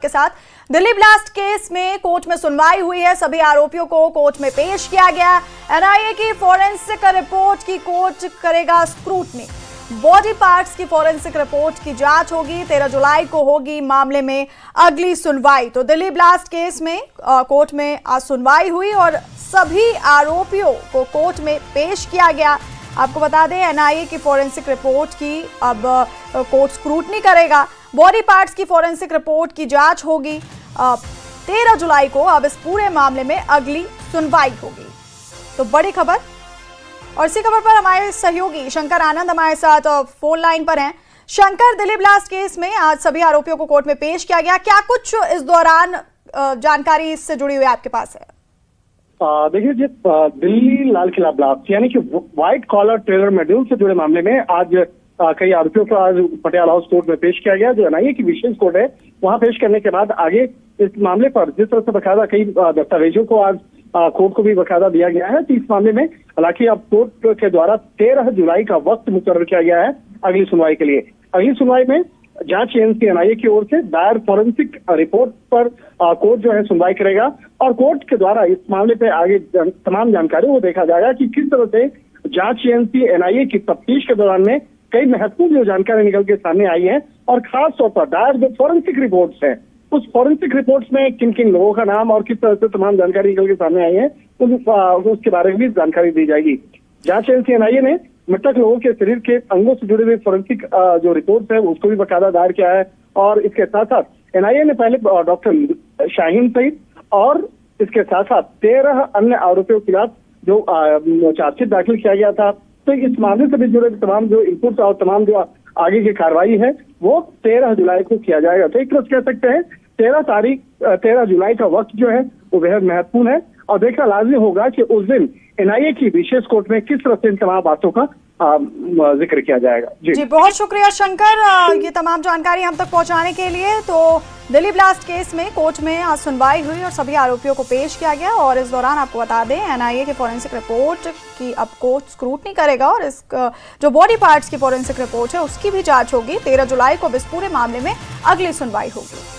आपके साथ। Delhi blast case में कोर्ट में सुनवाई हुई है, सभी आरोपियों को कोर्ट में पेश किया गया। एनआईए की फॉरेंसिक रिपोर्ट की कोर्ट करेगा स्क्रूटनी। बॉडी पार्ट्स की फॉरेंसिक रिपोर्ट की जांच होगी। 13 जुलाई को होगी मामले में अगली सुनवाई। तो दिल्ली ब्लास्ट केस में कोर्ट में आज सुनवाई हुई और सभी आरोपियों को कोर्ट में पेश किया गया। आपको बता दें, एनआईए की फॉरेंसिक रिपोर्ट की अब कोर्ट स्क्रूटनी करेगा। बॉडी पार्ट्स की फॉरेंसिक रिपोर्ट की जांच होगी। 13 जुलाई को अब इस पूरे मामले में अगली सुनवाई होगी। तो बड़ी खबर, और इसी खबर पर हमारे सहयोगी शंकर आनंद हमारे साथ फोन लाइन पर हैं। शंकर, दिल्ली ब्लास्ट केस में आज सभी आरोपियों को कोर्ट में पेश किया गया, क्या कुछ इस दौरान जानकारी इससे जुड़ी हुई आपके पास है? देखिए, दिल्ली लाल किला ब्लास्ट यानी कि व्हाइट कॉलर टेरर शेड्यूल से जुड़े मामले में आज कई आरोपियों को आज पटियाला हाउस कोर्ट में पेश किया गया, जो एनआईए की विशेष कोर्ट है। वहां पेश करने के बाद आगे इस मामले पर जिस तरह से बकायदा कई दस्तावेजों को आज कोर्ट को भी बकायदा दिया गया है, तो इस मामले में हालांकि अब कोर्ट के द्वारा 13 जुलाई का वक्त मुकर्रर किया गया है अगली सुनवाई के लिए। अगली सुनवाई में जांच एजेंसी एनआईए की ओर से दायर फॉरेंसिक रिपोर्ट पर कोर्ट जो है सुनवाई करेगा और कोर्ट के द्वारा इस मामले पे आगे तमाम जानकारी वो देखा जाएगा कि किस तरह से जांच एजेंसी एनआईए की तफ्तीश के दौरान में कई महत्वपूर्ण जो जानकारी निकल के सामने आई है और खास तौर पर दायर जो फॉरेंसिक रिपोर्ट्स है, उस फॉरेंसिक रिपोर्ट्स में किन किन लोगों का नाम और किस तरह से तमाम जानकारी निकल के सामने आई है उसके बारे में भी जानकारी दी जाएगी। जांच एजेंसी एनआईए ने मृतक लोगों के शरीर के अंगों से जुड़े हुए फॉरेंसिक जो रिपोर्ट्स है उसको भी बकायदा दायर किया है और इसके साथ साथ एनआईए ने पहले डॉक्टर शाहीन सहित और इसके साथ साथ 13 अन्य आरोपियों के खिलाफ जो चार्जशीट दाखिल किया गया था। तो इस मामले से भी जुड़े तमाम जो इनपुट और तमाम जो आगे की कार्रवाई है वो 13 जुलाई को किया जाएगा। तो एक तरह से कह सकते हैं 13 जुलाई का वक्त जो है वो बेहद महत्वपूर्ण है और देखना लाजमी होगा कि उस दिन एनआईए की विशेष कोर्ट में किस तरह से इन तमाम बातों का जिक्र किया जाएगा। जी बहुत शुक्रिया शंकर, ये तमाम जानकारी हम तक पहुंचाने के लिए। तो दिल्ली ब्लास्ट केस में कोर्ट में आज सुनवाई हुई और सभी आरोपियों को पेश किया गया और इस दौरान आपको बता दें एनआईए के फॉरेंसिक रिपोर्ट की अब कोर्ट स्क्रूटनी करेगा और इस जो बॉडी पार्ट्स की फॉरेंसिक रिपोर्ट है उसकी भी जांच होगी। 13 जुलाई को इस पूरे मामले में अगली सुनवाई होगी।